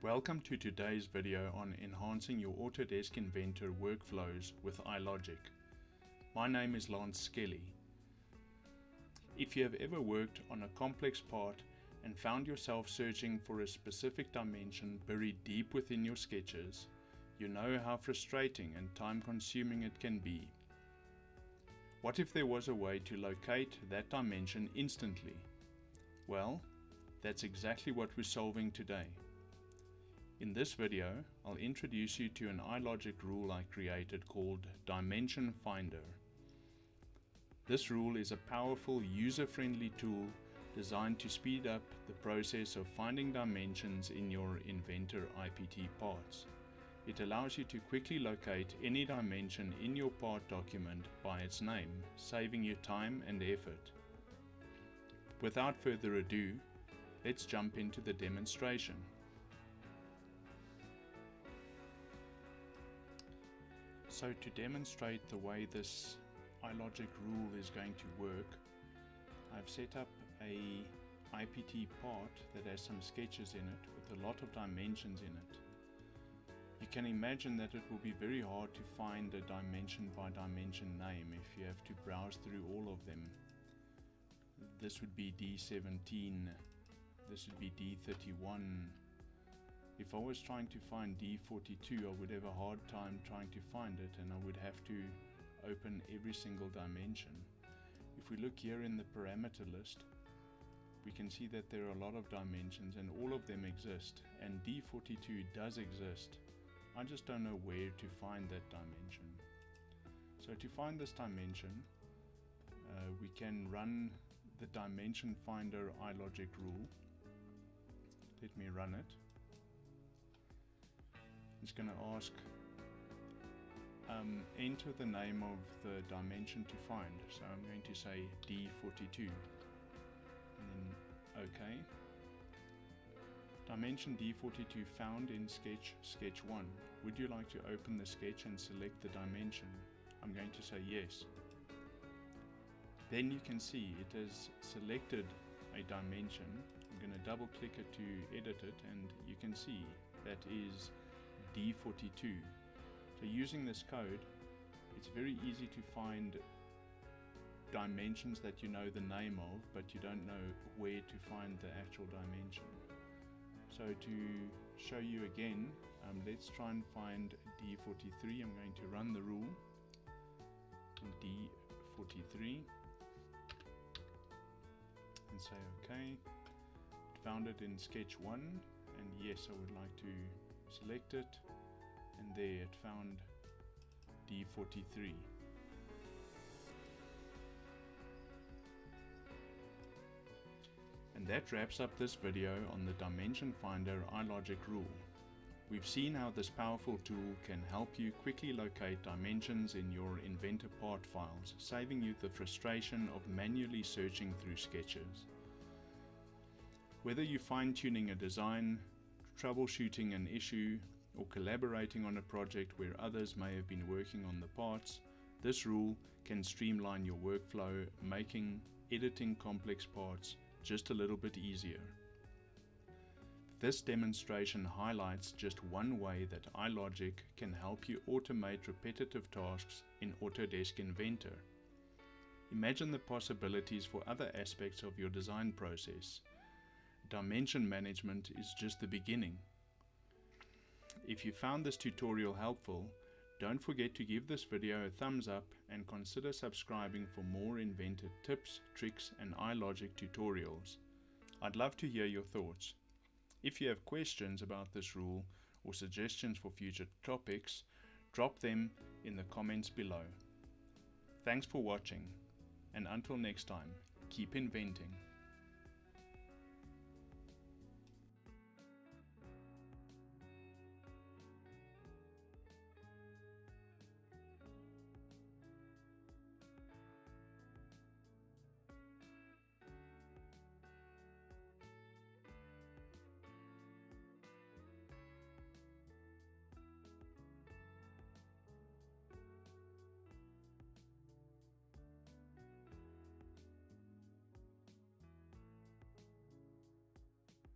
Welcome to today's video on enhancing your Autodesk Inventor workflows with iLogic. My name is Lance Skelly. If you have ever worked on a complex part and found yourself searching for a specific dimension buried deep within your sketches, you know how frustrating and time-consuming it can be. What if there was a way to locate that dimension instantly? Well, that's exactly what we're solving today. In this video, I'll introduce you to an iLogic rule I created called Dimension Finder. This rule is a powerful, user-friendly tool designed to speed up the process of finding dimensions in your Inventor IPT parts. It allows you to quickly locate any dimension in your part document by its name, saving you time and effort. Without further ado, let's jump into the demonstration. So to demonstrate the way this iLogic rule is going to work, I've set up a IPT part that has some sketches in it with a lot of dimensions in it. You can imagine that it will be very hard to find a dimension by dimension name if you have to browse through all of them. This would be D17, this would be D31. If I was trying to find D42, I would have a hard time trying to find it, and I would have to open every single dimension. If we look here in the parameter list, we can see that there are a lot of dimensions and all of them exist, and D42 does exist. I just don't know where to find that dimension. So to find this dimension, we can run the Dimension Finder iLogic rule. Let me run it. It's going to ask, enter the name of the dimension to find. So I'm going to say D42 and then OK. Dimension D42 found in sketch 1. Would you like to open the sketch and select the dimension? I'm going to say yes. Then you can see it has selected a dimension. I'm going to double click it to edit it, and you can see that is D42. So using this code, it's very easy to find dimensions that you know the name of, but you don't know where to find the actual dimension. So to show you again, let's try and find D43. I'm going to run the rule. D43 and say OK. It found it in sketch 1, and yes, I would like to select it, and there it found D43. And that wraps up this video on the Dimension Finder iLogic rule. We've seen how this powerful tool can help you quickly locate dimensions in your Inventor part files, saving you the frustration of manually searching through sketches. Whether you're fine-tuning a design, troubleshooting an issue, or collaborating on a project where others may have been working on the parts, this rule can streamline your workflow, making editing complex parts just a little bit easier. This demonstration highlights just one way that iLogic can help you automate repetitive tasks in Autodesk Inventor. Imagine the possibilities for other aspects of your design process. Dimension management is just the beginning. If you found this tutorial helpful, don't forget to give this video a thumbs up and consider subscribing for more Inventor tips, tricks and iLogic tutorials. I'd love to hear your thoughts. If you have questions about this rule or suggestions for future topics, drop them in the comments below. Thanks for watching, and until next time, keep inventing.